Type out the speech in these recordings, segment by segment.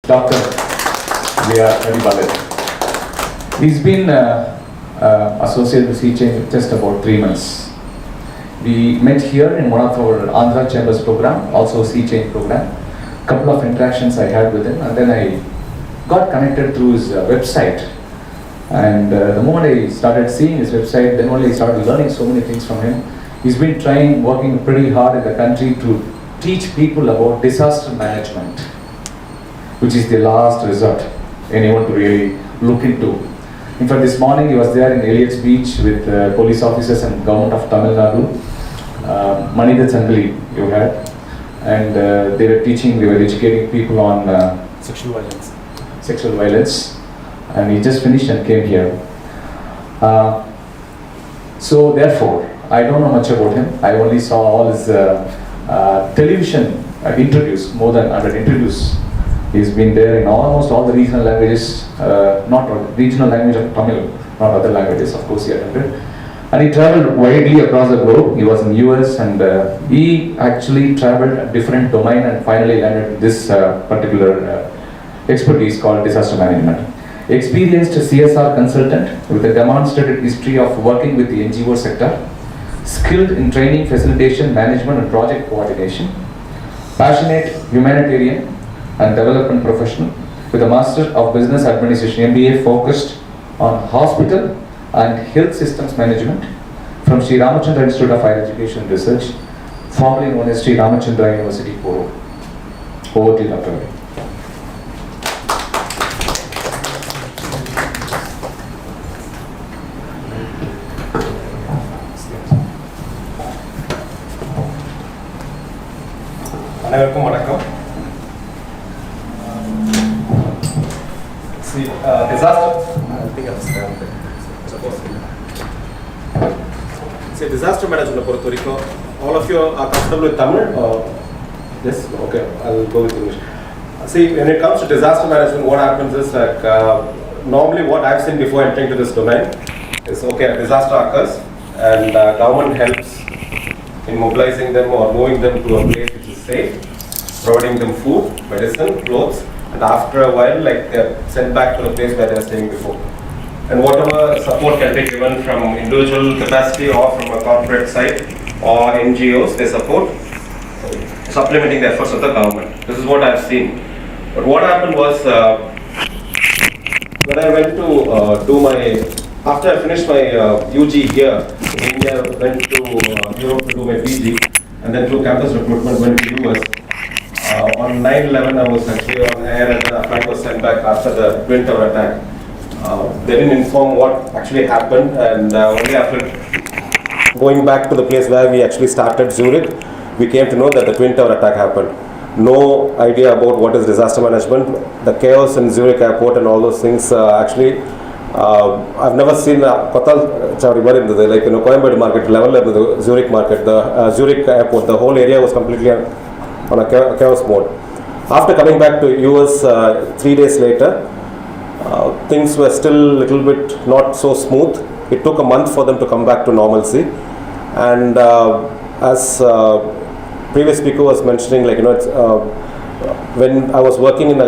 Dr. R Hari Balaji. He's been associated with C-Change just about 3 months. We met here in one of our Andhra Chambers program, also C-Change program. Couple of interactions I had with him, and then I got connected through his website. And the moment I started seeing his website, then only I started learning so many things from him. He's been working pretty hard in the country to teach people about disaster management, which is the last resort anyone to really look into. In fact, this morning he was there in Elliott's Beach with police officers and government of Tamil Nadu. Manida Chandali you had, and they were educating people on sexual violence, and he just finished and came here. So therefore, I don't know much about him. I only saw all his television interviews, more than 100 interviews. He's been there in almost all the regional languages, not regional language of Tamil, not other languages, of course he attended. And he traveled widely across the globe. He was in US, and he actually traveled a different domain and finally landed this particular expertise called disaster management. Experienced CSR consultant with a demonstrated history of working with the NGO sector, skilled in training, facilitation, management and project coordination, passionate humanitarian and development professional with a Master of Business Administration MBA focused on hospital and health systems management from Sri Ramachandra Institute of Higher Education and Research, formerly known as Sri Ramachandra University, Poro. Over to you, Dr. Hari. அனைவருக்கும் வணக்கம். Disaster management பொறுத்த வரைக்கும் all of you are comfortable with Tamil? Yes? Okay, I'll go with English. See, when it comes to disaster management, what happens is like normally what I've seen before entering to this domain is, okay, a disaster occurs and government helps in mobilizing them or moving them to a place which is safe, providing them food, medicine, clothes, and after a while, like, they're sent back to the place where they were staying before. And whatever support can be given from individual capacity or from a corporate side or NGOs, they support, supplementing the efforts of the government. This is what I've seen. But what happened was, when I went to after I finished my UG here in India, went to Europe to do my PG, and then through campus recruitment went to US. On 9/11 I was actually on air and the flight was sent back after the Twin Tower attack. They didn't inform what actually happened, and only after going back to the place where we actually started, Zurich, we came to know that the Twin Tower attack happened. No idea about what is disaster management, the chaos in Zurich airport and all those things. Actually, I've never seen Kothal Chavri bar irundhathu, like, Coimbatore market level irundhathu, Zurich market, the Zurich airport, the whole area was completely on a chaos mode. After coming back to US 3 days later, things were still a little bit not so smooth. It took a month for them to come back to normalcy. And as previous speaker was mentioning, like, it's, when I was working in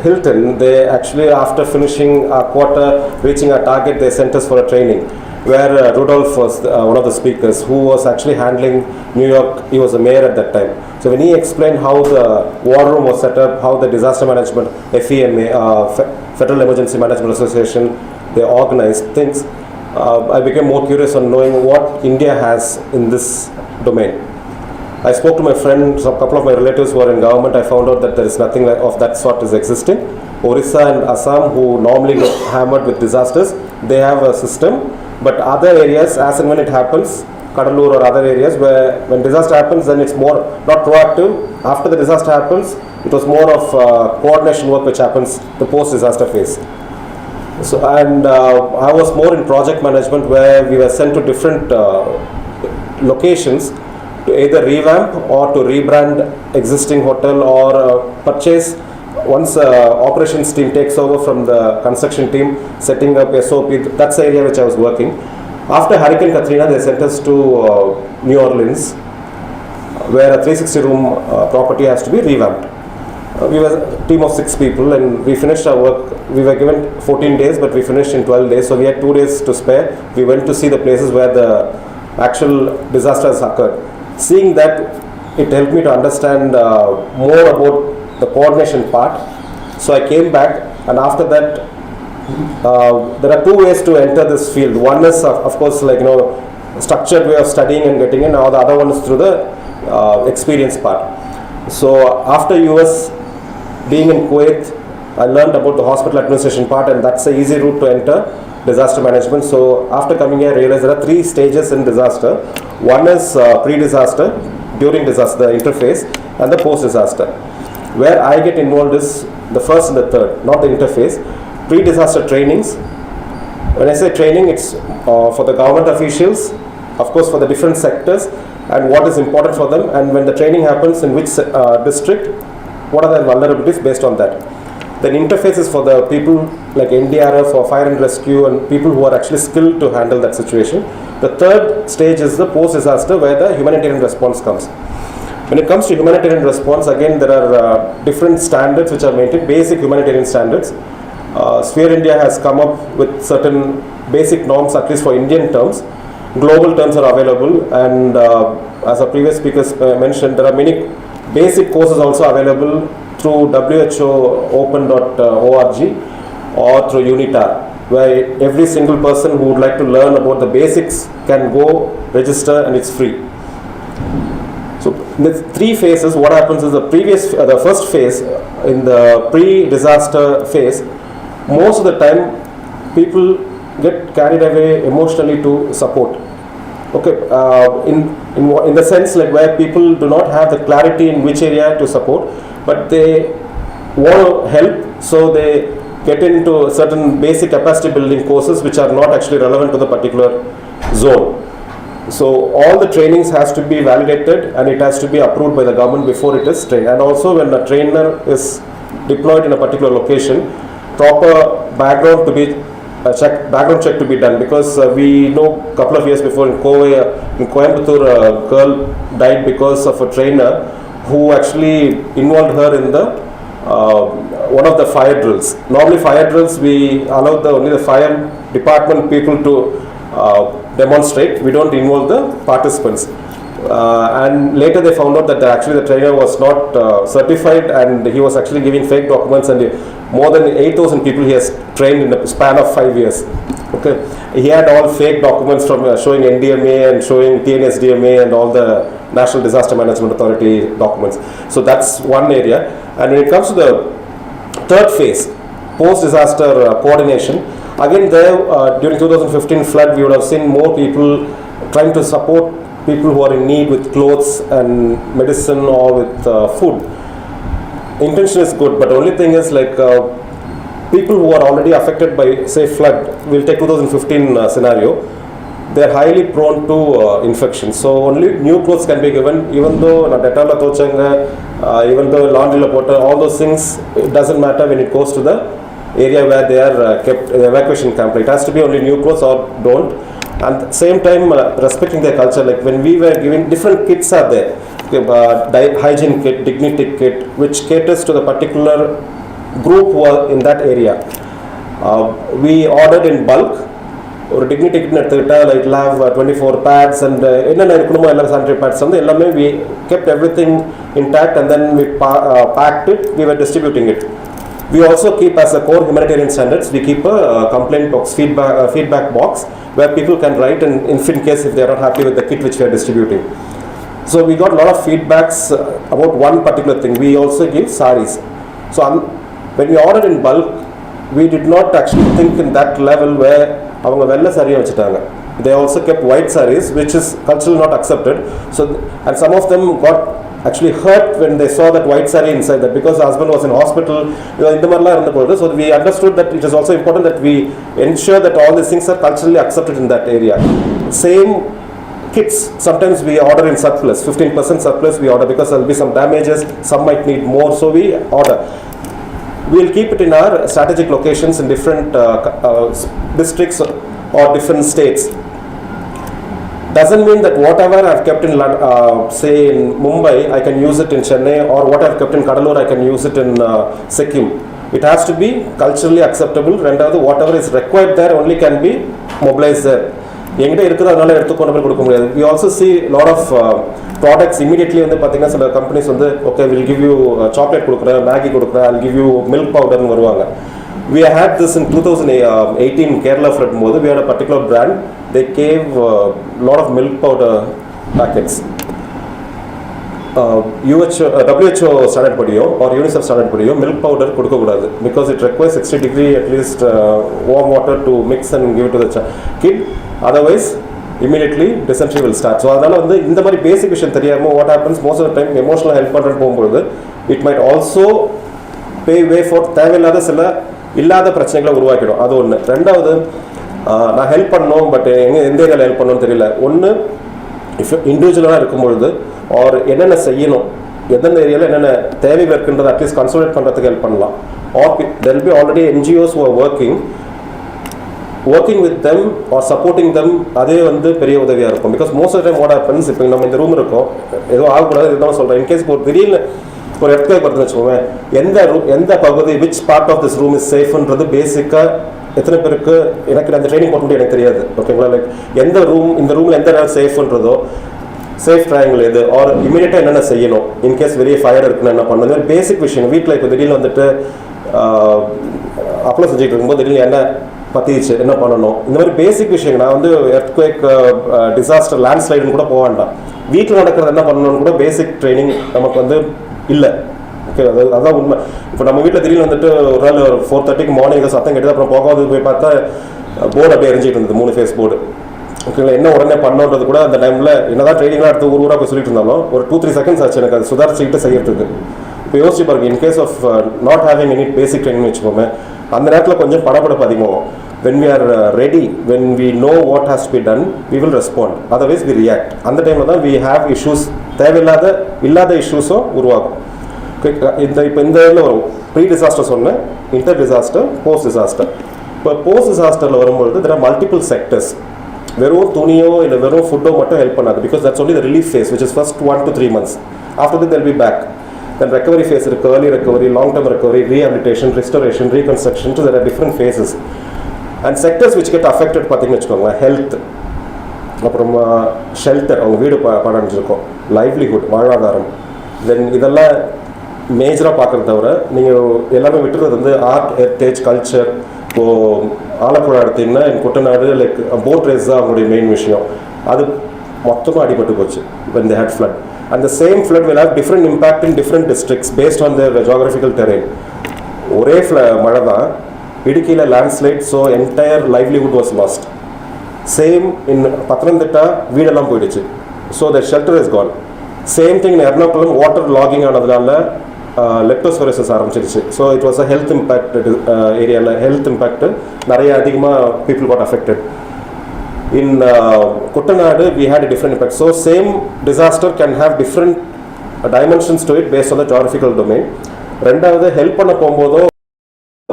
Hilton, they actually, after finishing our quarter, reaching our target, they sent us for a training where Rudolph was one of the speakers who was actually handling New York. He was a mayor at that time. So when he explained how the war room was set up, how the disaster management, FEMA, Federal Emergency Management Association, they organized things, I became more curious on knowing what India has in this domain. I spoke to my friends, a couple of my relatives who are in government. I found out that there is nothing of that sort is existing. Orissa and Assam, who normally get hammered with disasters, they have a system. But other areas, as and when it happens, Kadalur or other areas, where when disaster happens, then it's more not proactive. After the disaster happens, it was more of coordination work which happens the post-disaster phase. So, and I was more in project management, where we were sent to different locations to either revamp or to rebrand existing hotel or purchase. Once operations team takes over from the construction team, setting up SOP, that's the area which I was working. After Hurricane Katrina, they sent us to New Orleans, where a 360 room property has to be revamped. We were a team of 6 people, and we finished our work. We were given 14 days, but we finished in 12 days. So we had 2 days to spare. We went to see the places where the actual disaster has occurred. Seeing that, it helped me to understand more about the coordination part. So I came back, and after that, there are 2 ways to enter this field. One is, of course, like structured way of studying and getting in, or the other one is through the experience part. So after US, being in Kuwait, I learned about the hospital administration part, and that's the easy route to enter disaster management. So after coming here, I realized there are 3 stages in disaster. One is pre-disaster, during disaster, the interface, and the post-disaster. Where I get involved is the first and the third, not the interface. Pre-disaster trainings. When I say training, it's for the government officials, of course for the different sectors, and what is important for them, and when the training happens in which district, what are the vulnerabilities based on that. Then interface is for the people like NDRF or fire and rescue, and people who are actually skilled to handle that situation. The third stage is the post-disaster, where the humanitarian response comes. When it comes to humanitarian response, again there are different standards which are maintained, basic humanitarian standards. Sphere India has come up with certain basic norms, at least for Indian terms. Global terms are available, and as our previous speakers mentioned, there are many basic courses also available through whopen.org or through UNITAR, where every single person who would like to learn about the basics can go register, and it's free. So in the 3 phases, what happens is the first phase, in the pre-disaster phase, most of the time people get carried away emotionally to support. Okay, in the sense like where people do not have the clarity in which area to support, but they want to help, so they get into certain basic capacity building courses which are not actually relevant to the particular zone. So all the trainings has to be validated, and it has to be approved by the government before it is trained. And also when the trainer is deployed in a particular location, proper background check to be done, because we know a couple of years before in Coimbatore, a girl died because of a trainer who actually involved her in the one of the fire drills. Normally fire drills, we allow only the fire department people to demonstrate. We don't involve the participants. And later they found out that actually the trainer was not certified, and he was actually giving fake documents, and more than 8,000 people he has trained in the span of 5 years. Okay, he had all fake documents from showing NDMA and showing TNSDMA and all the National Disaster Management Authority documents. So that's one area. And when it comes to the third phase, post-disaster coordination, again there during 2015 flood, we would have seen more people trying to support people who are in need with clothes and medicine or with food. Intention is good, but the only thing is like people who are already affected by, say, flood, we'll take 2015 scenario, they're highly prone to infection. So only new clothes can be given, even though Dettol Tochanga, even though laundry lapota, all those things, it doesn't matter when it goes to the area where they are kept, evacuation camp. It has to be only new clothes or don't. And at the same time, respecting their culture, like when we were giving, different kits are there, hygiene kit, dignity kit, which caters to the particular group who are in that area. We ordered in bulk, or dignity kit like it'll have 24 pads and sanitary pads. We kept everything intact, and then we packed it, we were distributing it. We also keep, as a core humanitarian standards, we keep a complaint box, feedback box, where people can write in case if they are not happy with the kit which we are distributing. So we got a lot of feedbacks about one particular thing. We also give saris. So when we ordered in bulk, we did not actually think in that level where they also kept white saris, which is culturally not accepted. So, and some of them got actually hurt when they saw that white sari inside that, because the husband was in hospital. So we understood that it is also important that we ensure that all these things are culturally accepted in that area. Same kits, sometimes we order in surplus, 15% surplus we order, because there will be some damages, some might need more, so we order. We will keep it in our strategic locations in different districts or different states. doesn't mean that whatever I've kept in, say in Mumbai, I can use it in Chennai, or what I've kept in Kadalur, I can use it in Sikkim. It has to be culturally acceptable. Rendavathu, whatever is required there only can be mobilized there. We also see a lot of products immediately வந்து பாத்தீங்கன்னா சில companies வந்து okay, we'll give you chocolate கொடுக்குறேன், Maggi கொடுக்குறேன், I'll give you milk powder ன்னு வருவாங்க. We had this in 2018 Kerala flood போது. We had a particular brand, they gave a lot of milk powder packets. WHO standard படியோ or UNICEF standard படியோ milk powder கொடுக்க கூடாது, because it requires 60 degree at least warm water to mix and give it to the kid, otherwise immediately dysentery will start. So அதனால வந்து இந்த மாதிரி பேசிக் விஷயம் தெரியாம what happens most of the time emotional help பண்றது போகும்போது it might also pay way for தேவையில்லாத சில இல்லாத பிரச்சனைகளை உருவாக்கிடும். அது ஒன்று. ரெண்டாவது, நான் ஹெல்ப் பண்ணணும் பட் எந்த ஏரியாவில் ஹெல்ப் பண்ணணும்னு தெரியல. ஒன்று, இஃப் இண்டிவிஜுவலாக இருக்கும்பொழுது ஆர் என்னென்ன செய்யணும், எந்தெந்த ஏரியாவில் என்னென்ன தேவைகள் இருக்குன்றதை அட்லீஸ்ட் கன்சல்டேட் பண்ணுறதுக்கு ஹெல்ப் பண்ணலாம். Are there will be already NGOs who are working with them or supporting them. அதே வந்து பெரிய உதவியாக இருக்கும். Because most of time what happens, இப்போ நம்ம இந்த ரூம் இருக்கோம், ஏதோ ஆகக்கூடாது இதுதான் சொல்கிறேன். இன்கேஸ் இப்போ திடீர்னு ஒரு இடத்துல பார்த்துன்னு வச்சுக்கோங்க, எந்த பகுதி which part of this room is சேஃப்ன்றது பேசிக்காக எத்தனை பேருக்கு எனக்கு அந்த ட்ரைனிங் போட்டு எனக்கு தெரியாது. ஓகேங்களா? லைக் எந்த ரூம், இந்த ரூமில் எந்த நேரம் சேஃப்ன்றதோ, சேஃப் ட்ரையாங்கிள் எது, ஆர் இமீடியட்டாக என்னென்ன செய்யணும், இன்கேஸ் வெளியே ஃபயர் இருக்குன்னு என்ன பண்ணணும், பேசிக் விஷயம். வீட்டில் இப்போ திடீர்னு வந்துட்டு அப்பளம் செஞ்சுட்டு இருக்கும்போது திடீர்னு என்ன பற்றிச்சு, என்ன பண்ணணும், இந்த மாதிரி பேசிக் விஷயங்கள். நான் வந்து எர்த்குவேக், டிசாஸ்டர், லேண்ட்ஸ்லைடுன்னு கூட போக வேண்டாம், வீட்டில் நடக்கிறது என்ன பண்ணணும்னு கூட பேசிக் ட்ரைனிங் நமக்கு வந்து இல்லை. ஓகே, அதான் உண்மை. இப்போ நம்ம வீட்டில் திடீர்னு வந்துட்டு ஒரு நாள் 4:30 மார்னிங் ஏதோ சத்தம் கேட்டது, அப்புறம் போகாது போய் பார்த்தா போர்டு அப்படியே எரிஞ்சிட்டு இருந்தது, 3 ஃபேஸ் போர்டு. ஓகேங்களா? என்ன உடனே பண்ணணுன்றது கூட அந்த டைமில் என்னதான் ட்ரைனிங்லாம் எடுத்து ஊராக போய் சொல்லிட்டு இருந்தாலும் ஒரு 2-3 செகண்ட்ஸ் ஆச்சு எனக்கு அது சுதாரிச்சுக்கிட்டு செய்யறதுக்கு. இப்போ யோசிச்சு பாருங்க, in case of not having any basic training வச்சுக்கோமே, அந்த நேரத்தில் கொஞ்சம் படப்படப்பு அதிகமாகும். When we are ready, when we know what has to be done, we will respond. Otherwise we react. அந்த டைமில் தான் we have issues, இல்லாத இஷ்யூஸும் உருவாகும். இப்போ இந்த இதில் வரும் ப்ரீ டிசாஸ்டர் சொன்னேன், இன்டர் டிசாஸ்டர், போஸ்ட் டிசாஸ்டர். இப்போ போஸ்ட் டிசாஸ்டரில் வரும்பொழுது there are multiple sectors. வெறும் துணியோ இல்லை வெறும் ஃபுட்டோ மட்டும் ஹெல்ப் பண்ணாது, because that's only the relief phase, which is first 1 to 3 months. After that they'll be back. Then recovery phase இருக்கு, early recovery, long term recovery, rehabilitation, restoration, reconstruction. So there are different phases. And sectors which get affected பார்த்தீங்கன்னு வச்சுக்கோங்க, health, அப்புறமா shelter, அவங்க வீடு பாடஞ்சிருக்கோம், livelihood, வாழ்வாதாரம். தென் இதெல்லாம் மேஜராக பார்க்குறத தவிர நீங்கள் எல்லாமே விட்டுறது வந்து ஆர்ட், ஹெரிட்டேஜ், கல்ச்சர். இப்போது ஆலப்புழா எடுத்திங்கன்னா என் குட்டநாடு லைக் போட் ரேஸ் தான் அவங்களுடைய மெயின் விஷயம். அது மொத்தமாக அடிபட்டு போச்சு when they had flood. And the same flood will have different impact in different districts based on their geographical terrain. ஒரே மழை தான், இடுக்கியில் landslide, so entire livelihood was lost. Same in Pathanamthitta, வீடெல்லாம் போயிடுச்சு, so the shelter is gone. Same thing in Ernakulam, water logging ஆனதுனால leptospirosis ஆரம்பிச்சிருச்சு. So it was a health impact ஏரியாவில், health impact நிறைய அதிகமாக people got affected. In Kuttanadu, we had a different impact. So same disaster can have different dimensions to it based on the geographical domain. ரெண்டாவது help பண்ண போகும்போதோ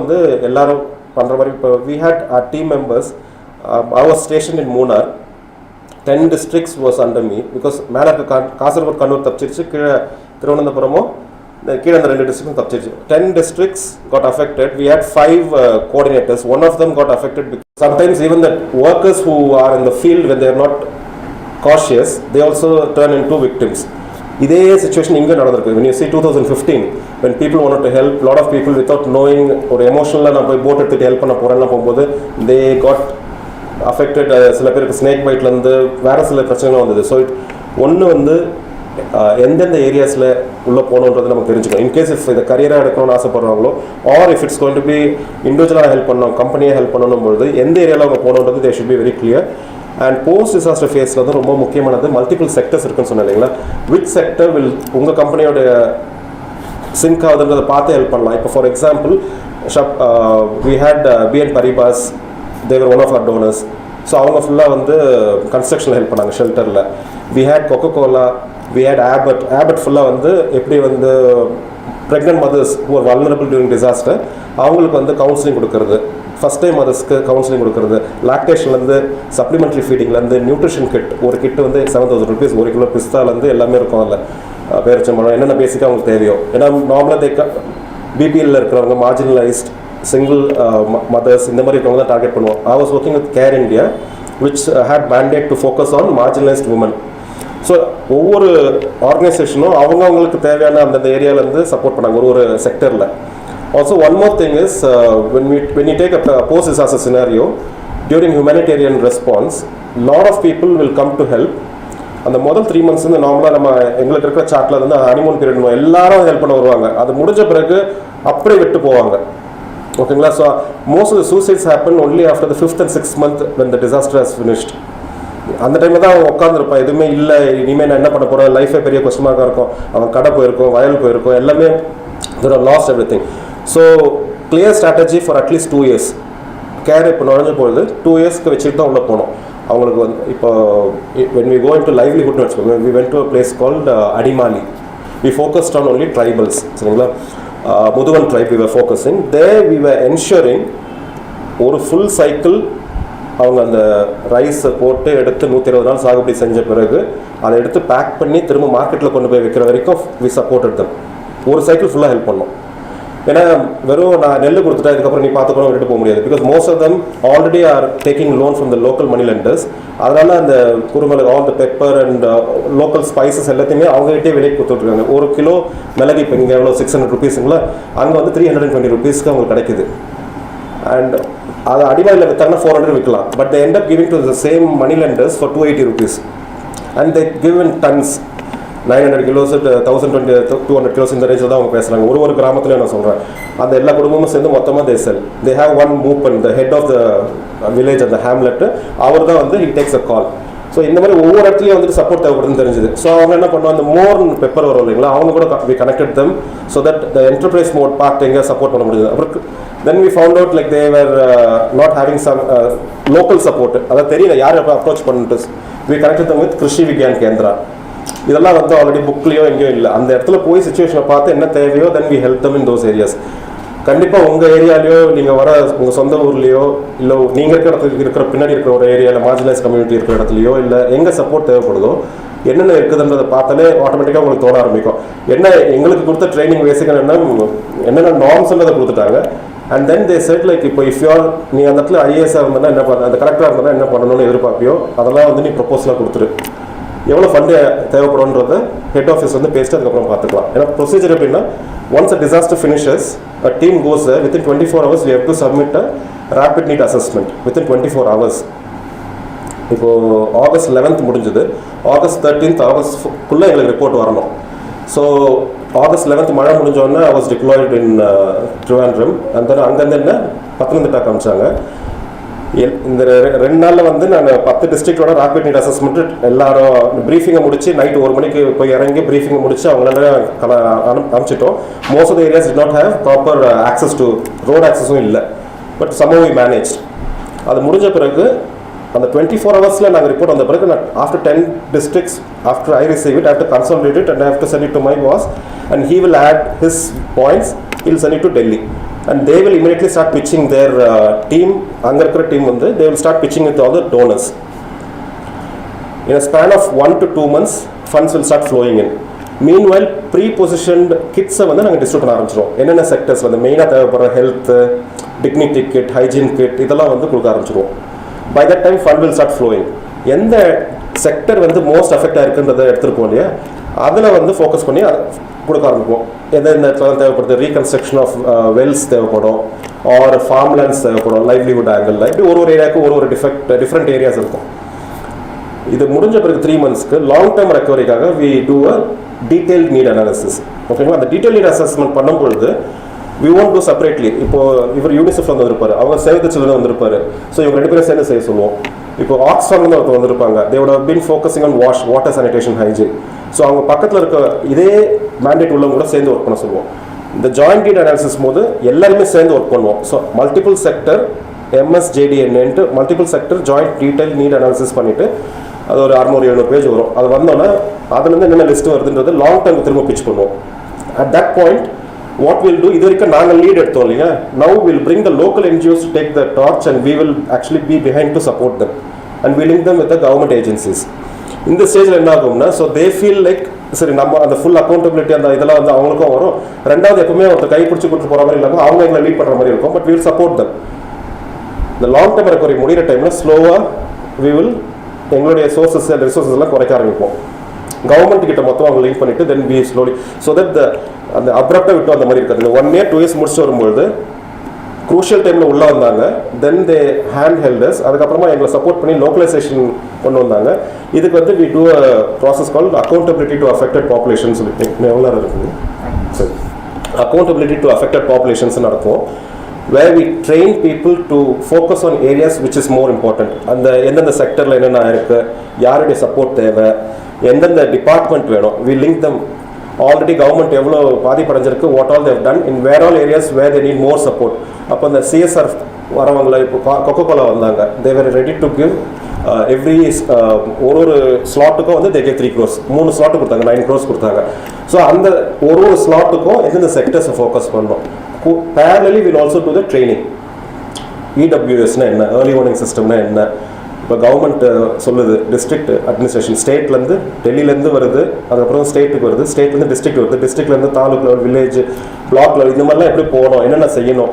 வந்து எல்லாரும் பண்ணுற மாதிரி. இப்போ we had our team members, I was stationed in Munnar. 10 districts was under me, because மேலே இருக்க காசர்கோட், கண்ணூர் தப்பிச்சிருச்சு, கீழே திருவனந்தபுரமும், கீழே அந்த 2 districts தப்பிச்சிருச்சு. 10 districts got affected. We had 5 coordinators. One of them got affected because sometimes even the workers who are in the field, when they are not cautious, they also turn into victims. இதே situation இங்கே நடந்திருக்கு. When you see 2015, when people wanted to help, lot of people without knowing, ஒரு எமோஷனலாக நான் போய் boat எடுத்துகிட்டு help பண்ண போகிறேன்னா போகும்போது they got affected. சில பேருக்கு ஸ்னேக் பைட்லேருந்து வேறு சில பிரச்சனைகளும் வந்தது. ஸோ ஒன்று வந்து எந்தெந்த ஏரியாஸில் உள்ளே போகணுன்றது நமக்கு தெரிஞ்சுக்கணும். இன்கேஸ் இஃப் இதை கரியராக எடுக்கணும்னு ஆசைப்படுறாங்களோ, or if it's going to be இண்டிவிஜுவலாக ஹெல்ப் பண்ணணும், கம்பெனியாக ஹெல்ப் பண்ணணும் பொழுது எந்த ஏரியாவில் அவங்க போகணுன்றது they should be very clear. And post disaster ஃபேஸில் வந்து ரொம்ப முக்கியமானது மல்டிபிள் செக்டர்ஸ் இருக்குன்னு சொன்னேன் இல்லைங்களா. விச் செக்டர் வில் உங்கள் கம்பெனியோட சிங்க் ஆகுதுன்றதை பார்த்து ஹெல்ப் பண்ணலாம். இப்போ for example we had BN Paribas, they were one of our donors. So அவங்க ஃபுல்லாக வந்து கன்ஸ்ட்ரக்ஷனில் ஹெல்ப் பண்ணாங்க, ஷெல்டரில். We had Coca-Cola, we had Abbott ஃபுல்லாக வந்து எப்படி வந்து pregnant mothers who are vulnerable during disaster, அவங்களுக்கு வந்து கவுன்சிலிங் கொடுக்கறது, ஃபஸ்ட் டைம் மதர்ஸ்க்கு கவுன்சிலிங் கொடுக்குறது, லாக்டேஷன்லேருந்து சப்ளிமெண்ட்ரி ஃபீடிங்லேருந்து நியூட்ரிஷன் கிட், ஒரு கிட் வந்து 7,000 rupees, 1 கிலோ பிஸ்தாலேருந்து எல்லாமே இருக்கும். அதில் பேரிச்சம்பழம் என்னென்ன பேசிக்காக அவங்களுக்கு தேவையோ. ஏன்னா நார்மலாக பிபிஎல்ல இருக்கிறவங்க, மார்ஜினலைஸ்ட் சிங்கிள் மதர்ஸ், இந்த மாதிரி இருக்கிறவங்க தான் டார்கெட் பண்ணுவோம். I was working with CARE India which had mandate to focus on marginalized women. So ஒவ்வொரு ஆர்கனைசேஷனும் அவங்களுக்கு தேவையான அந்தந்த ஏரியாவிலேருந்து சப்போர்ட் பண்ணாங்க ஒரு செக்டரில். Also one more thing is when you take a post disaster scenario during humanitarian response, lot of people will come to help. அந்த முதல் 3 months வந்து நார்மலாக நம்ம எங்களுக்கு இருக்கிற சார்ட்டில் வந்து ஹனிமூன் பீரியட் எல்லாரும் ஹெல்ப் பண்ண வருவாங்க. அது முடிஞ்ச பிறகு அப்படியே விட்டு போவாங்க. ஓகேங்களா? So most of the suicides happen only after the 5th and 6th month when the disaster has finished. அந்த டைமில் தான் அவன் உட்காந்துருப்பான், எதுவுமே இல்லை, இனிமேல் நான் என்ன பண்ண போகிறேன், லைஃபே பெரிய கொஸ்டினாக இருக்கும். அவன் கடை போயிருக்கும், வயல் போயிருக்கும், எல்லாமே there are lost everything. So clear strategy for at least 2 years. Care இப்போ நுழைஞ்ச பொழுது 2 yearsக்கு வச்சுட்டு தான் உள்ளே போனோம். அவங்களுக்கு வந்து இப்போ when we go into livelihood வச்சுக்கோங்க, we went to a place called Adimali. We focused on only tribals. சரிங்களா? Muduvan tribe we were focusing. There we were ensuring ஒரு ஃபுல் சைக்கிள் அவங்க அந்த ரைஸை போட்டு எடுத்து 120 நாள் சாகுபடி செஞ்ச பிறகு அதை எடுத்து பேக் பண்ணி திரும்ப மார்க்கெட்டில் கொண்டு போய் வைக்கிற வரைக்கும் வி சப்போர்ட்டட் தம். ஒரு சைக்கிள் ஃபுல்லாக ஹெல்ப் பண்ணோம். ஏன்னா வெறும் நான் நெல் கொடுத்துட்டா இதுக்கப்புறம் நீ பார்த்துக்கணும் விட்டு போக முடியாது. Because most of them already are taking loan from the local money lenders. அதனால அந்த குருமிளகு, all the pepper and local spices எல்லாத்தையுமே அவங்ககிட்டே விலைக்கு கொடுத்துட்ருக்காங்க. 1 கிலோ மிளகு இப்போ இங்கே எவ்வளோ 600 rupeesங்களா, அங்கே வந்து 320 rupeesக்கு அவங்களுக்கு கிடைக்குது. அண்ட் அது அடிவாயில் விற்றாங்கன்னா 400 விற்கலாம். But they end up giving to the same money lenders for 280 rupees. And they give in tons. 900 kilos, 1,020, 200 kilos இந்த ரேஞ்சில் தான் அவங்க பேசுகிறாங்க. ஒரு கிராமத்துலேயும் நான் சொல்கிறேன். அந்த எல்லா குடும்பமும் சேர்ந்து மொத்தமாக they sell. They have one மூப்பன், the head of the village and the hamlet. அவர் தான் வந்து he takes a call. So இந்த மாதிரி ஒவ்வொரு இடத்துலையும் வந்துட்டு சப்போர்ட் தேவைப்படுதுன்னு தெரிஞ்சுது. ஸோ அவங்க என்ன பண்ணுவாங்க, அந்த மோர் பெப்பர் வரும் இல்லைங்களா, அவங்க கூட we connected them so that the enterprise mode part எங்கே சப்போர்ட் பண்ண முடியுது. அப்புறம் then we found out like they were not having some local support. அதாவது தெரியல யார் எப்போ அப்ரோச் பண்ணிட்டு. we connected them with Krishi விக்யான் கேந்திரா. இதெல்லாம் வந்து ஆல்ரெடி புக்லேயோ எங்கேயோ இல்லை. அந்த இடத்துல போய் சுச்சுவேஷனை பார்த்து என்ன தேவையோ then we help them in those areas. கண்டிப்பாக உங்கள் ஏரியாலையோ நீங்கள் வர உங்கள் சொந்த ஊர்லேயோ இல்லை நீங்கள் இருக்கிற இடத்துக்கு இருக்கிற பின்னாடி இருக்கிற ஒரு ஏரியாவில் மார்ஜினலைஸ் கம்யூனிட்டி இருக்கிற இடத்துலையோ இல்லை எங்கே சப்போர்ட் தேவைப்படுதோ என்னென்ன இருக்குதுன்றதை பார்த்தாலே ஆட்டோமேட்டிக்காக உங்களுக்கு தோண ஆரம்பிக்கும். என்ன எங்களுக்கு கொடுத்த ட்ரைனிங் பேசிக்காக என்னென்ன நார்ம்ஸ்ன்றதை கொடுத்துட்டாங்க. And then they said like இப்போ இஃப் யூஆர் நீ அந்த இடத்துல ஐஏஎஸ்ஸாக இருந்தனா என்ன பண்ண, அந்த கரெக்டாக இருந்தனா என்ன பண்ணணும்னு எதிர்பார்ப்பியோ அதெல்லாம் வந்து நீ ப்ரொப்போஸ்லாம் கொடுத்துரு. எவ்வளோ ஃபண்டு தேவைப்படும்ன்றத ஹெட் ஆஃபீஸ் வந்து பேசிட்டு அதுக்கப்புறம் பார்த்துக்கலாம். ஏன்னா ப்ரொசீஜர் எப்படின்னா, once a disaster finishes, a team goes there. Within 24 hours we have to submit a rapid need assessment within 24 hours. இப்போ August 11th முடிஞ்சது. August 13th ஆகஸ்ட்குள்ளே எங்களுக்கு ரிப்போர்ட் வரணும். ஸோ August 11th மழை முடிஞ்சோடனே I was deployed in Trivandrum. அந்த அங்கேருந்து என்ன பத்தனந்திட்டா காமிச்சாங்க. இந்த 2 நாளில் வந்து நான் 10 டிஸ்ட்ரிக்டோட ரேபிட் நீட் அசஸ்மெண்ட் எல்லாரும் ப்ரீஃபிங்கை முடிச்சு நைட்டு 1 மணிக்கு போய் இறங்கி ப்ரீஃபிங்கை முடிச்சு அவங்களால அனுப்பிச்சிட்டோம். Most of the areas did not have proper access to road ஆக்சஸும் இல்லை. But somehow we managed. அது முடிஞ்ச பிறகு அந்த 24 hours நாங்கள் ரிப்போர்ட் வந்த பிறகு நான் after 10 districts after I receive it I have to consolidate it and I have to send it to my boss and he will add his points. He will send it to Delhi. And they will immediately start pitching their team. அங்கே இருக்கிற team வந்து they will start pitching with all the donors. In a span of 1 to 2 months, funds will start flowing in. Meanwhile, pre-positioned kits வந்து நாங்கள் distribute பண்ண ஆரம்பிச்சிடுவோம். என்னென்ன sectors வந்து மெயினாக தேவைப்படுற health, dignity kit, hygiene kit இதெல்லாம் வந்து கொடுக்க ஆரம்பிச்சிடுவோம். By that time, fund will start flowing. எந்த செக்டர் வந்து மோஸ்ட் அஃபெக்ட் ஆகிருக்குன்றதை எடுத்துருப்போம் இல்லையா, அதில் வந்து ஃபோக்கஸ் பண்ணி கொடுக்க ஆரம்பிப்போம். எந்தெந்த இடத்துல தேவைப்படுது, ரீகன்ஸ்ட்ரக்ஷன் ஆஃப் வெல்ஸ் தேவைப்படும், ஆர் ஃபார்ம் லேண்ட்ஸ் தேவைப்படும், லைவ்லிஹுட் ஆங்கிளில், இப்படி ஒரு ஏரியாவுக்கு ஒரு டிஃப்ரெண்ட் ஏரியாஸ் இருக்கும். இது முடிஞ்ச பிறகு 3 monthsக்கு லாங் டேர்ம் ரெக்கவரிக்காக we do a detailed need analysis. ஓகேங்களா? அந்த டீடைல் நீட் அசஸ்மெண்ட் பண்ணும்பொழுது வி ஒன்ட் டூ செப்பரேட்லி. இப்போ இவர் யூனிசெஃப் வந்திருப்பாரு, அவங்க சேவ் த சில்ட்ரன் வந்திருப்பாரு. ஸோ இவங்க 2 பேரும் சேர்ந்து செய்ய சொல்லுவோம். இப்போ ஆக்ஸ்ஃபோர்ட்லேருந்து ஒருத்தர் வந்திருப்பாங்க. They would have been focusing on water sanitation, hygiene. So அவங்க பக்கத்தில் இருக்க இதே மேண்டேட் உள்ளவங்க கூட சேர்ந்து ஒர்க் பண்ண சொல்லுவோம். இந்த ஜாயிண்ட் நீட் அனாலிசிஸ் போது எல்லாருமே சேர்ந்து ஒர்க் பண்ணுவோம். ஸோ மல்டிபிள் செக்டர் MSJDNன்ட்டு multiple sector joint detail need analysis பண்ணிவிட்டு அது ஒரு 600-700 பேஜ் வரும். அது வந்தோன்னா அதுலேருந்து என்னென்ன லிஸ்ட் வருதுன்றது லாங் டேர்ம் திரும்ப பிச் பண்ணுவோம். At that point what we'll do, இது வரைக்கும் நாங்கள் லீட் எடுத்தோம் இல்லையா, now we'll bring the local NGOs to take the torch and we will actually be behind to support them and we link them with the government agencies. இந்த ஸ்டேஜில் என்ன ஆகும்னா, so they feel like சரி நம்ம அந்த full accountability அந்த இதெல்லாம் வந்து அவங்களுக்கும் வரும். ரெண்டாவது எப்பவுமே ஒருத்தர் கை பிடிச்சி கொடுத்து போகிற மாதிரி இல்லாமல் அவங்க எங்களை லீட் பண்ணுற மாதிரி இருக்கும். But will support them. இந்த லாங் டைம் ரெக்கவரி முடிகிற டைமில் ஸ்லோவாக வி வில் எங்களுடைய சோர்சஸ் அண்ட் ரிசோர்ஸஸ் எல்லாம் குறைக்க ஆரம்பிப்போம். கவர்மெண்ட் கிட்ட மொத்தம் அவங்க லிங்க் பண்ணிட்டு then we slowly so that அந்த அப்ரப்டாக விட்டு அந்த மாதிரி இருக்காது. இந்த 1 year 2 years முடிச்சுட்டு வரும்பொழுது குரூஷியல் டைமில் உள்ளே வந்தாங்க. Then they hand holders. அதுக்கப்புறமா எங்களை சப்போர்ட் பண்ணி லோக்கலைசேஷன் கொண்டு வந்தாங்க. இதுக்கு வந்து we do a process call accountability to affected population சொல்லிட்டு எவ்வளோ இருக்குது சரி அக்கௌண்டபிலிட்டி டு அஃபெக்டட் பாப்புலேஷன்ஸ் நடக்கும். where we train people to focus on areas which is more important. அந்த எந்தெந்த செக்டரில் என்னென்ன இருக்குது, யாருடைய சப்போர்ட் தேவை, எந்தெந்த டிபார்ட்மெண்ட் வேணும், we link them. Already government எவ்வளோ பாதிப்படைஞ்சிருக்கு, what all they done in where all areas where they need more support. அப்போ அந்த சிஎஸ்ஆர் வரவங்களை இப்போ கொக்கோ கோலா வந்தாங்க. They were ready to give every ஒரு ஸ்லாட்டுக்கும் வந்து தே கே 3 crores 3 ஸ்லாட்டு கொடுத்தாங்க, 9 crores கொடுத்தாங்க. ஸோ அந்த ஒரு ஸ்லாட்டுக்கும் எந்தெந்த செக்டர்ஸை ஃபோக்கஸ் பண்ணோம். Parallelly we'll also do the training. EWSனா என்ன, ஏர்லி வார்னிங் சிஸ்டம்னா என்ன. இப்போ கவர்மெண்ட் சொல்லுது டிஸ்ட்ரிக்ட் அட்மினிஸ்ட்ரேஷன் ஸ்டேட்லேருந்து டெல்லியிலேருந்து வருது, அதுக்கப்புறம் ஸ்டேட்டுக்கு வருது, ஸ்டேட்லேருந்து டிஸ்ட்ரிக்ட் வருது, டிஸ்ட்ரிக்ட்லேருந்து taluk level, village, block level, இந்த மாதிரிலாம் எப்படி போகணும், என்னென்ன செய்யணும்.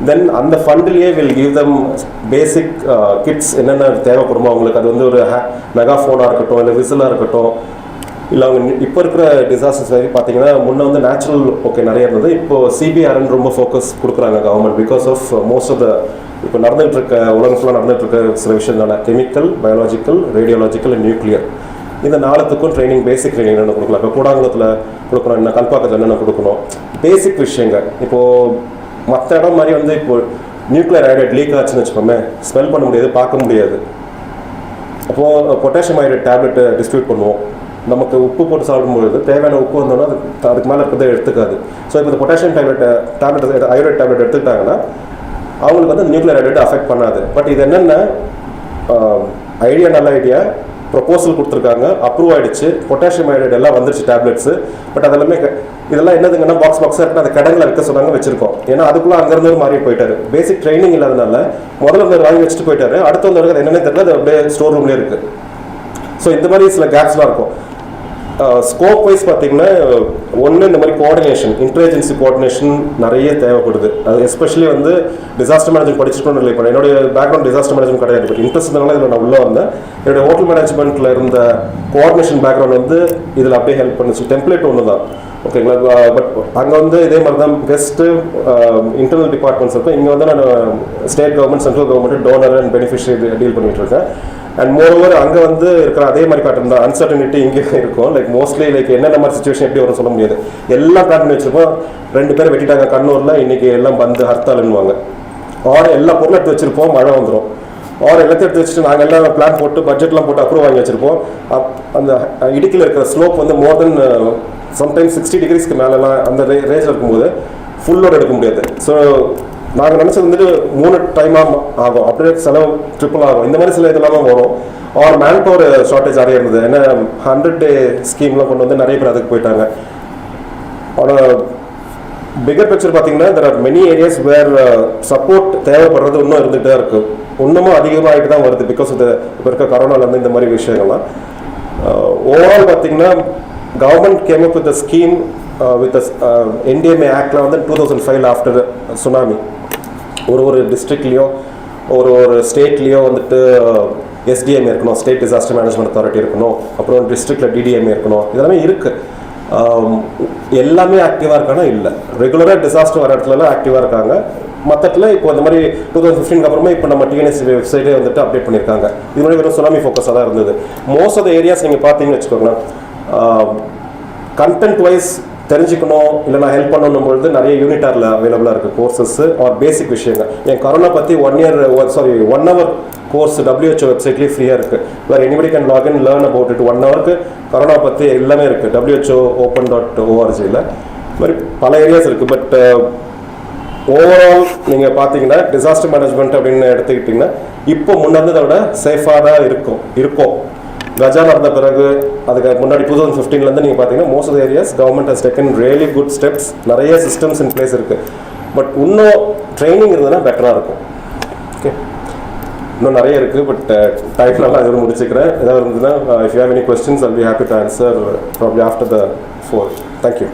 தென் அந்த ஃபண்ட்லேயே will give them basic kits என்னென்ன தேவைப்படுமோ அவங்களுக்கு. அது வந்து ஒரு மெகாஃபோனாக இருக்கட்டும், இல்லை விசிலாக இருக்கட்டும், இல்லை அவங்க இப்போ இருக்கிற டிசாஸ்டர்ஸ் வரைக்கும் பார்த்தீங்கன்னா முன்னே வந்து நேச்சுரல் ஓகே நிறைய இருந்தது. இப்போது சிபிஆர்ன்னு ரொம்ப ஃபோக்கஸ் கொடுக்குறாங்க government because of most of the இப்போ நடந்துகிட்டு இருக்க உலகம் ஃபுல்லாக நடந்துகிட்டு இருக்க சில விஷயம்னால chemical, biological, radiological and nuclear இந்த 4த்துக்கும் ட்ரைனிங், பேசிக் ட்ரைனிங் என்னென்ன கொடுக்கலாம். இப்போ கூடாங்குளத்தில் கொடுக்கணும், என்ன கல்பாக்கத்தில் என்னென்ன கொடுக்கணும், பேசிக் விஷயங்கள். இப்போது மற்ற இடம் மாதிரி வந்து இப்போ நியூக்ளியர் ஐடைட் லீக் ஆச்சுன்னு வச்சுக்கோமே, ஸ்மெல் பண்ண முடியாது, பார்க்க முடியாது. அப்போது பொட்டாசியம் ஐடைட் டேப்லெட்டு டிஸ்ட்ரிபியூட் பண்ணுவோம். நமக்கு உப்பு போட்டு சாப்பிடும்பொழுது தேவையான உப்பு வந்தோன்னா அதுக்கு மேலே இருக்கிறத எடுத்துக்காது. ஸோ இப்போ இந்த பொட்டாசியம் டேப்லெட் அயோடைட் டேப்லெட் எடுத்துக்கிட்டாங்கன்னா அவங்களுக்கு வந்து நியூக்ளியர் ஐடைட் அஃபெக்ட் பண்ணாது. பட் இது என்னென்ன ஐடியா, நல்ல ஐடியா, ப்ரொபோசல் கொடுத்துருக்காங்க, அப்ரூவ் ஆகிடுச்சு, பொட்டாசியம் ஐடைட் எல்லாம் வந்துருச்சு டேப்லெட்ஸு. பட் அதெல்லாமே இதெல்லாம் என்னதுங்கன்னா பாக்ஸாக இருக்குன்னா அதை கடனில் வைக்க சொன்னாங்க, வச்சிருக்கோம். ஏன்னா அதுக்குள்ளே அங்கேருந்து மாறி போயிட்டாரு. பேசிக் ட்ரைனிங் இல்லாதனால முதல்ல வாங்கி வச்சுட்டு போயிட்டாரு. அடுத்த வந்து என்னென்ன தெரியல, அது அப்படியே ஸ்டோர் ரூம்லேயே இருக்குது. ஸோ இந்த மாதிரி சில கேப்ஸ்லாம் இருக்கும். ஸ்கோப் வைஸ் பார்த்தீங்கன்னா ஒன்று இந்த மாதிரி கோஆர்டினேஷன், இன்டெலிஜென்சி கோஆர்டினேஷன் நிறைய தேவைப்படுது. அது எஸ்பெஷலி வந்து டிசாஸ்டர் மேனேஜ்மெண்ட் படிச்சுட்டு இல்லை. இப்போ என்னுடைய பேக்ரவுண்ட் டிசாஸ்டர் மேனேஜ்மெண்ட் கிடையாது, பட் இன்ட்ரெஸ்ட் இருந்தனால இதில் நான் உள்ளே வந்தேன். என்னுடைய ஹோட்டல் மேனேஜ்மெண்ட்டில் இருந்த கோஆர்டினேஷன் பேக்ரவுண்ட் வந்து இதில் அப்படியே ஹெல்ப் பண்ணுச்சு. டெம்ப்ளேட் ஒன்று தான் ஓகேங்களா. பட் அங்கே வந்து இதே மாதிரி தான் கெஸ்ட்டு இன்டர்னல் டிபார்ட்மெண்ட்ஸ் இருக்கும். இங்கே வந்து நான் state government, central government, donor and beneficiary deal பண்ணிகிட்டு இருக்கேன். அண்ட் மோரோவர் அங்கே வந்து இருக்கிற அதே மாதிரி காட்டுறா அன்சர்டனிட்டி இங்கே இருக்கும். லைக் மோஸ்ட்லி லைக் என்னென்ன மாதிரி சுச்சுவேஷன் எப்படி வரும் சொல்ல முடியாது. எல்லாம் பிளான் பண்ணி வச்சிருப்போம். 2 பேர் வெட்டிட்டாங்க கண்ணூரில், இன்றைக்கி எல்லாம் பந்து ஹர்த்தாலுன்னுவாங்க. ஆர் எல்லா பொருளும் எடுத்து வச்சுருப்போம், மழை வந்துடும். ஆர் எல்லாத்தையும் எடுத்து வச்சுட்டு நாங்கள் எல்லாம் பிளான் போட்டு பட்ஜெட்லாம் போட்டு அப்ரூவ் வாங்கி வச்சுருப்போம். அந்த இடுக்கில் இருக்கிற ஸ்லோப் வந்து மோர் தென் சம்டைம்ஸ் 60 degreesக்கு மேலெலாம் அந்த ரேஞ்சில் இருக்கும்போது ஃபுல்லோடு எடுக்க முடியாது. ஸோ நாங்கள் நினச்சது வந்துட்டு 3 டைமாக ஆகும், அப்படியே செலவு ட்ரிப்பிள் ஆகும். இந்த மாதிரி சில இதெல்லாமல் வரும். ஆர் மேன் பவர் ஷார்ட்டேஜ் நிறைய இருந்தது. ஏன்னா 100 day ஸ்கீம்லாம் கொண்டு வந்து நிறைய பேர் அதுக்கு போயிட்டாங்க. ஆனால் பிகர் பிக்சர் பார்த்தீங்கன்னா there are many areas where support தேவைப்படுறது இன்னும் இருந்துகிட்டே இருக்குது. இன்னமும் அதிகமாகிட்டு தான் வருது பிகாஸ் ஆஃப் இப்போ இருக்க கரோனாலேருந்து இந்த மாதிரி விஷயங்கள்லாம். ஓவரால் பார்த்தீங்கன்னா government came up with scheme with NDMA ஆக்டில் வந்து 2005 ஆஃப்டர் சுனாமி ஒரு டிஸ்ட்ரிக்ட்லேயோ ஒரு ஸ்டேட்லேயோ வந்துட்டு SDMA இருக்கணும், ஸ்டேட் டிசாஸ்டர் மேனேஜ்மெண்ட் அத்தாரிட்டி இருக்கணும், அப்புறம் டிஸ்ட்ரிக்டில் DDMA இருக்கணும். இதெல்லாமே இருக்குது. எல்லாமே ஆக்டிவாக இருக்கானா இல்லை. ரெகுலராக டிசாஸ்டர் வர இடத்துலலாம் ஆக்டிவாக இருக்காங்க. மற்றத்தில் இப்போ இந்த மாதிரி 2015 அப்புறமா இப்போ நம்ம TNSC வெப்சைட்டே வந்துட்டு அப்டேட் பண்ணியிருக்காங்க. இது மாதிரி வெறும் சுனாமி ஃபோக்கஸாக தான் இருந்தது. மோஸ்ட் ஆஃப் த ஏரியாஸ் நீங்கள் பார்த்தீங்கன்னு வச்சுக்கோங்களேன், கண்டென்ட் வைஸ் தெரிஞ்சுக்கணும் இல்லை நான் ஹெல்ப் பண்ணணும் பொழுது நிறைய யூனிட்டாரில் அவைலபிளாக இருக்குது கோர்சஸ்ஸு ஆர் பேசிக் விஷயங்கள். என் கரோனா பற்றி 1 hour கோர்ஸ் WHO வெப்சைட்லேயே ஃப்ரீயாக இருக்குது. வேறு anybody can login learn about it. 1 hourக்கு கரோனா பற்றி எல்லாமே இருக்குது WHO.open.org. இது மாதிரி பல ஏரியாஸ் இருக்குது. பட் ஓவரால் நீங்கள் பார்த்தீங்கன்னா டிசாஸ்டர் மேனேஜ்மெண்ட் அப்படின்னு எடுத்துக்கிட்டிங்கன்னா இப்போ முன்னே இருந்ததை விட சேஃபாக தான் இருக்கும். கஜா நடந்த பிறகு அதுக்கு முன்னாடி 2015 நீங்கள் பார்த்தீங்கன்னா most of areas government has taken really good steps, நிறைய சிஸ்டம்ஸ் இன் பிளேஸ் இருக்குது. பட் இன்னும் ட்ரைனிங் இருந்ததுன்னா பெட்டராக இருக்கும். ஓகே, இன்னும் நிறைய இருக்குது. பட் டைம்லாம் இதோட முடிச்சுக்கிறேன். ஏதாவது இருந்ததுன்னா if you have any questions I'll be happy to answer probably after the 4. Thank you.